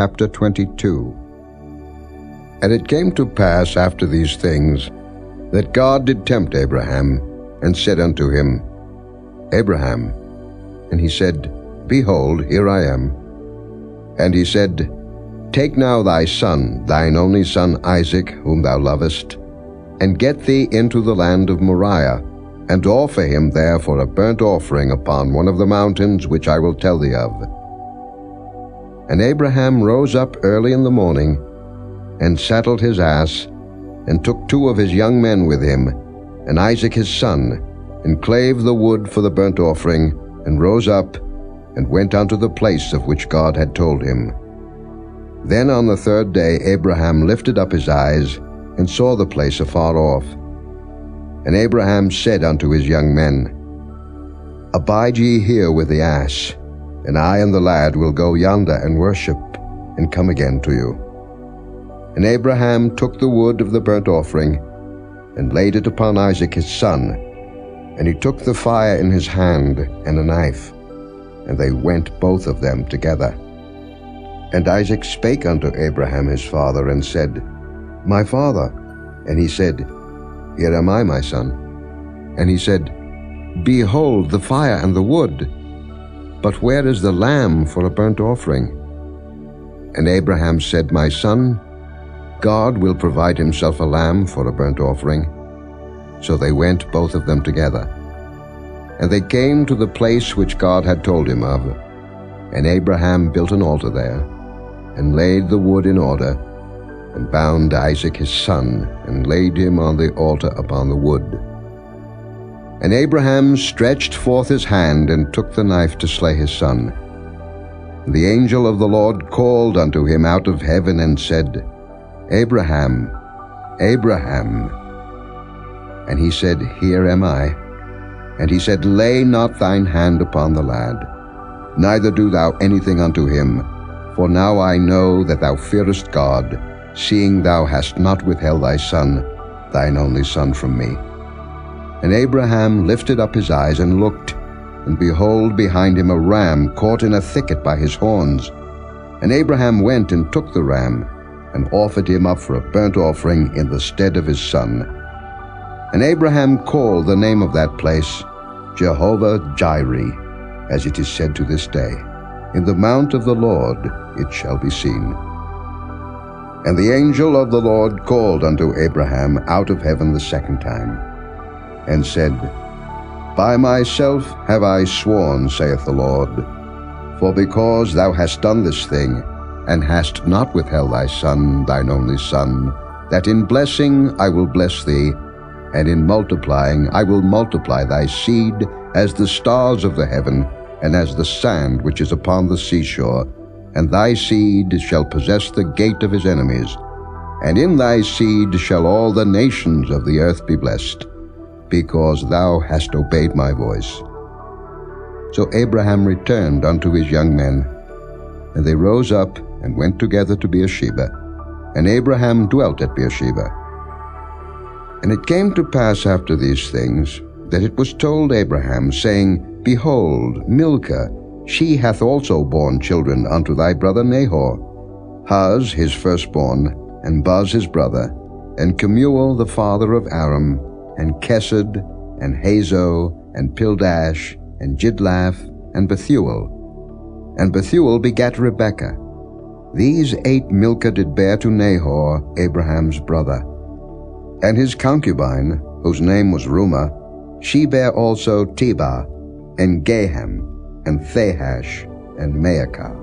chapter 22. And it came to pass after these things, that God did tempt Abraham, and said unto him, Abraham. And he said, Behold, here I am. And he said, Take now thy son, thine only son Isaac, whom thou lovest, and get thee into the land of Moriah, and offer him there for a burnt offering upon one of the mountains which I will tell thee of. And Abraham rose up early in the morning, and saddled his ass, and took 2 of his young men with him, and Isaac his son, and clave the wood for the burnt offering, and rose up, and went unto the place of which God had told him. Then on the 3rd day Abraham lifted up his eyes, and saw the place afar off. And Abraham said unto his young men, Abide ye here with the ass, and I and the lad will go yonder and worship, and come again to you. And Abraham took the wood of the burnt offering, and laid it upon Isaac his son, and he took the fire in his hand and a knife, and they went both of them together. And Isaac spake unto Abraham his father, and said, My father. And he said, Here am I, my son. And he said, Behold the fire and the wood, but where is the lamb for a burnt offering? And Abraham said, My son, God will provide himself a lamb for a burnt offering. So they went both of them together. And they came to the place which God had told him of. And Abraham built an altar there, and laid the wood in order, and bound Isaac his son, and laid him on the altar upon the wood. And Abraham stretched forth his hand, and took the knife to slay his son. And the angel of the Lord called unto him out of heaven, and said, Abraham, Abraham. And he said, Here am I. And he said, Lay not thine hand upon the lad, neither do thou anything unto him, for now I know that thou fearest God, seeing thou hast not withheld thy son, thine only son, from me. And Abraham lifted up his eyes and looked, and behold, behind him a ram caught in a thicket by his horns. And Abraham went and took the ram, and offered him up for a burnt offering in the stead of his son. And Abraham called the name of that place Jehovah-Jireh, as it is said to this day, In the mount of the Lord it shall be seen. And the angel of the Lord called unto Abraham out of heaven the 2nd time, and said, By myself have I sworn, saith the Lord, for because thou hast done this thing, and hast not withheld thy son, thine only son, that in blessing I will bless thee, and in multiplying I will multiply thy seed as the stars of the heaven, and as the sand which is upon the seashore, and thy seed shall possess the gate of his enemies. And in thy seed shall all the nations of the earth be blessed, because thou hast obeyed my voice. So Abraham returned unto his young men, and they rose up and went together to Beersheba, and Abraham dwelt at Beersheba. And it came to pass after these things, that it was told Abraham, saying, Behold, Milcah, she hath also borne children unto thy brother Nahor, Huz his firstborn, and Buz his brother, and Kemuel the father of Aram, and Kesed, and Hazo, and Pildash, and Jidlaph, and Bethuel. And Bethuel begat Rebekah. These 8 Milcah did bear to Nahor, Abraham's brother. And his concubine, whose name was Reumah, she bare also Tebah, and Gaham, and Thahash, and Maacah.